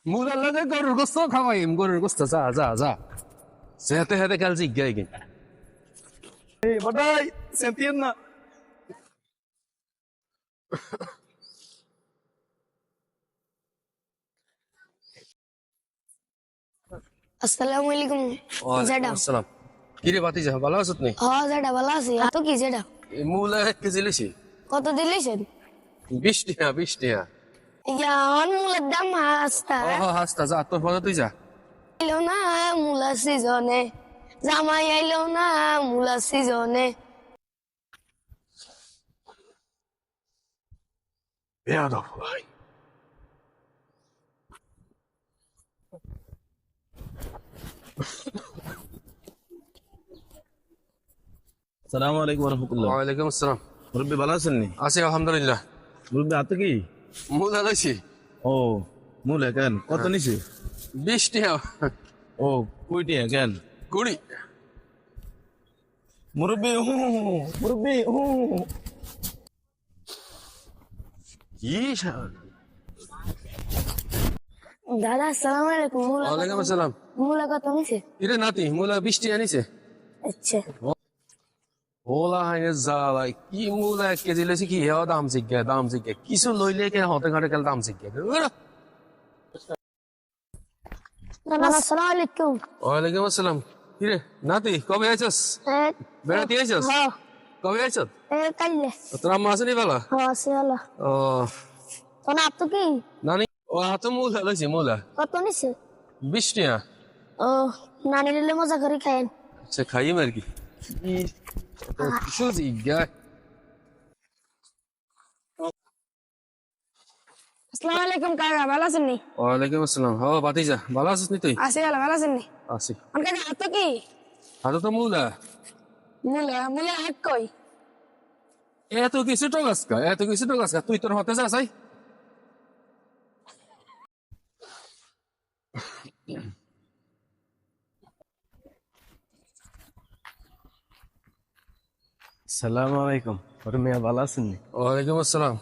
মুলার লগে গরুর গোস্ত খাওয়াইম, গরুর গোস্ত যা যা যা। সেতে হেতে কাল জিজ্ঞাই কিন। এই বড়াই সেন্টিয়েন না। আসসালামু আলাইকুম জেডা। আসসালাম। কি রে বাতি যা ভালো আছো তুমি? হ্যাঁ জেডা ভালো আছি। তো কি জেডা মুলা 1 কেজি লিছি। কত দিলেছেন? 20 টাকা 20 টাকা। ইয়া অন মুলার দাম হাসতা হাসতা যা তোর পরে তুই যা। আইলো না মুলা সিজনে, জামাই আইলো না মুলা সিজনে। বেয়াদব ভাই। সালাম আলাইকুম রহমতুল্লাহ। ওয়ালাইকুম আসসালাম। মুরব্বী ভালো আছেন নি? আছি আলহামদুলিল্লাহ। মুরব্বী হাতে কি? মুলা লইছি ও মূলে কেন কত নিছে? 20 টাকা। ও কুইটিয়া কেন? 20। মুরব্বী মুরব্বী কি শাল? দাদা আসসালামু আলাইকুম। ওয়ালাইকুম আসসালাম। মুলা কত নিছে? ইরে নাতি মুলা 20 টাকা নিছে। আচ্ছা ওলা হাইনে জালাই কি মুলা 1 কেজি লইছি কি হেও দাম জিজ্ঞা কিছু লইলে কে হতে ঘাটে কাল দাম জিজ্ঞা। দাদা আসসালামু আলাইকুম। ওয়ালাইকুম আসসালাম। কি রে নাতি কবে আইছস? বেড়াতে আইছস? হ্যাঁ কবে আইছস? কাইলে। তোর আম্মা আসেনি বালা? হ্যাঁ আছে হলো। ও তো না তো কি নানি ও হাতে মুলা লইছি মুলা কত নিছে? 20 টাকা। ও নানি দিলে মজা করে খায়েন। আচ্ছা খাইম আর কি। কিছু জিজ্ঞা। আসসালামু আলাইকুম কাকা, ভালো আছেন নি? ওয়ালাইকুম আসসালাম। হ বাতিজা ভালো আছিস নি তুই? আছি ভালো আছেন নি? আছি। অনকে হাত কি হাতে তো মুলা মুলা মুলা হাত কই? এত কিছু টগাসকা তুই তোর হতে যা চাই। সালাম আলাইকুম। ওর মেয়ে ভালো আছেন নি? ওয়ালাইকুম আসসালাম।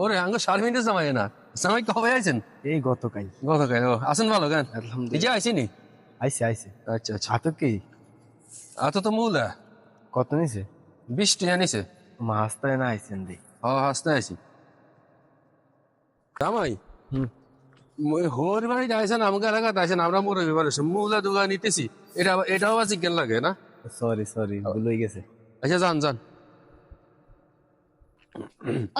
ওরে আঙ্গ 4 মিনিটে জামাই না জামাই কবে আইছেন? এই গতকাল। গতকাল আসেন ভালো গান এই যে আলহামদুলিল্লাহ। আইসিনি। আইছে আইছে। আচ্ছা আচ্ছা। হাতে কি আতো তো মুলা কত নিছে? 20 টাকা নিছে। মাস্তায় না আইছেন দি। হাসতে আইছি জামাই। হুম হোর বাড়ি আইসেন আমাকে এলাকাতে আইসেন আমরা মুরগি বিবার মুলা দুগা নিতেছি। এটাও আবার চিকেন লাগে না? সরি ভুল হয়ে গেছে। আচ্ছা যান যান।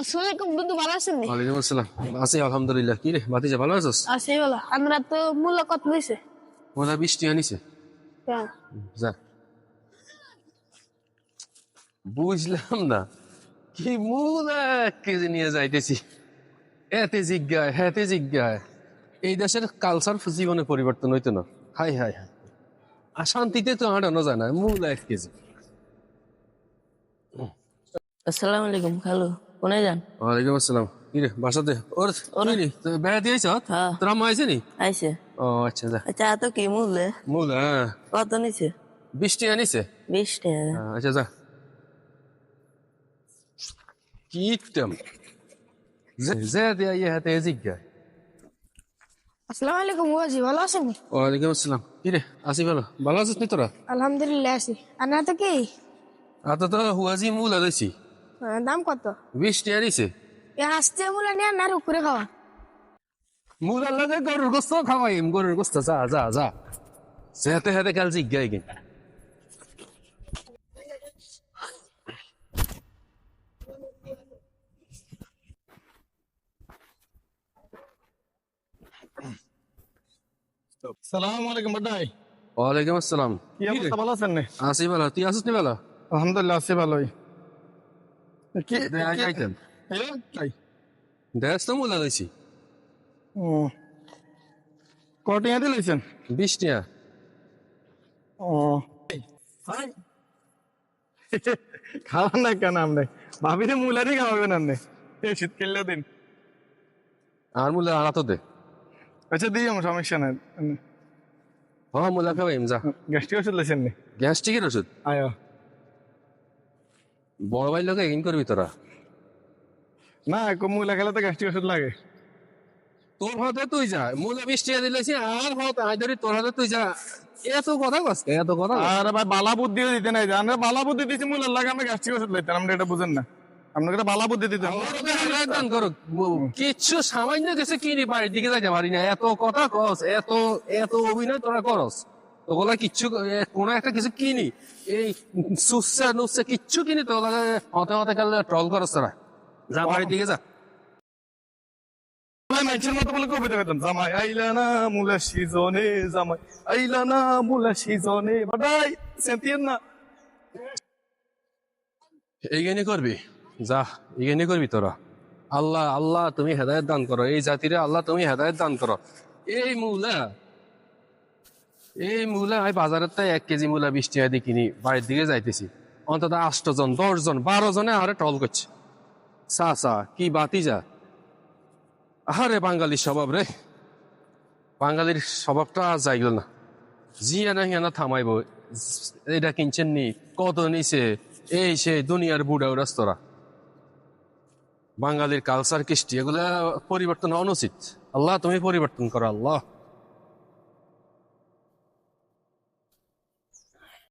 আসসালামু আলাইকুম বন্ধু, ভালো আছেন নি? ওয়ালাইকুম আসসালাম। আছি আলহামদুলিল্লাহ। কি রে বাতিজা ভালো আছিস? আছি ভালো। আমরা তো মুলা কত লইছে? মুলা 20 টাকা নিছে। হ্যাঁ যা বুঝলাম না কি মুলা 1 কেজি নিয়ে যাইতেছি। এতে জিজ্ঞায় এই দেশের কালচার জীবনে পরিবর্তন হইতো না। হাই হাই হাই আর শান্তিতে তো হাঁটানো যায় না। মুলা 1 কেজি। আসসালামু আলাইকুম খালু, কোনে যান? ওয়ালাইকুম আসসালাম। কি রে বাসাতে ওর বেড়াতে আইছ? হ্যাঁ। তোর আম্মা আইছে নি? আইছে। ও আচ্ছা যা। আচ্ছা তো কি মূল্যে মুলা কত নিছে? 20 টাকা নিছে। 20 টাকা। আচ্ছা যা। কিটম যে দিয়া ইয়ে হাতে জিজ্ঞায়। আসসালামু আলাইকুম ওয়াজি, ভালো আছেন নি? ওয়ালাইকুম আসসালাম। কি রে আসি ভালো আছিস নি তোরা? আলহামদুলিল্লাহ আছি। আনা তো কি আতো তো হুয়াজি মুলা লইছি দাম কত? 20 টাকা নিছে। এ আসতে মুলা নিয়ে না উপরে খাওয়া। মুলার লগে গরুর গোস্ত খাওয়াইম, গরুর গোস্ত যা যা যা। সেতে হেতে কাল জিজ্ঞাই কিন। সালাম আলাইকুম বড়াই। ওয়ালাইকুম আসসালাম। কি অবস্থা, ভালো আছেন নি? আসি ভালো, তুই আসিস নি ভালো? আলহামদুলিল্লাহ আছি ভালোই। কি আইতেন তাই দেশ তো মুলা লইছি ও কটিয়া দিলেছেন? 20 টাকা। ও খাওয়ান না কেন আপনি? ভাবিরে মুলারই খাওয়াবেন আপনি এই শীতকাল দিন। আর মুলা আড়াতো দে। আচ্ছা দিই আমার সমস্যা নাই। মুলা খাওয়াইম যা। গ্যাস্ট্রিক ওষুধ লেছেন নি? গ্যাস্ট্রিকের ওষুধ আয় বড় ভাই লোকে এগিন করবি তোরা? না মুলা খেলে তো গ্যাস্ট্রিক ওষুধ লাগে। তোর হাতে তুই যা মূলা 20 টাকা দিলেছি আর হত আই ধরি তোর হাতে তুই যা এত কথা কস এত কথা কস? আর ভাই বালা বুদ্ধি দিতে নাই আমরা বালা বুদ্ধি দিছি মুলার লাগে আমরা গ্যাস্ট্রিক ওষুধ লইতাম আমরা এটা বুঝেন না আপনাকে একটা বালা বুদ্ধি দিতাম আমার তো হেদায়েত দান করো কিচ্ছু সামান্য কিছু কিনি বাড়ির দিকে যাইতে পারি না এত কথা কস এত এত অভিনয় তোরা করস ওগুলা কিচ্ছু কোন একটা কিছু কিনি এই সুসা নুসা কিচ্ছু কিনি তো হতে হতে কালে ট্রল করস তোরা যা বাড়ির দিকে যা ভাই মানুষের মতো বলে কবিতা গাইতাম জামাই আইলা না মুলা সিজনে জামাই আইলা না মুলা সিজনে বাদাই সেন্টিয়েন না এইখানে করবি যা এইখানে করবি তোরা আল্লাহ আল্লাহ তুমি হেদায়েত দান করো এই জাতিরে আল্লাহ তুমি হেদায়েত দান করো এই মূলা আমি বাজারের তাই 1 কেজি মূলা 20 টাকা দিয়ে কিনি বাড়ির দিকে যাইতেছি অন্তত 8 জন 10 জন 12 জনে আরে টল করছে সা কি বাতি যা আরে বাঙালির স্বভাব রে বাঙালির স্বভাবটা যাইল না জিয়া না হিয়ানা থামাইব এটা কিনছেন নি কত নিছে এই সে দুনিয়ার বুড়া রাস্তরা বাঙালির কালচার কৃষ্টি এগুলা পরিবর্তন অনুচিত আল্লাহ তুমি পরিবর্তন করো আল্লাহ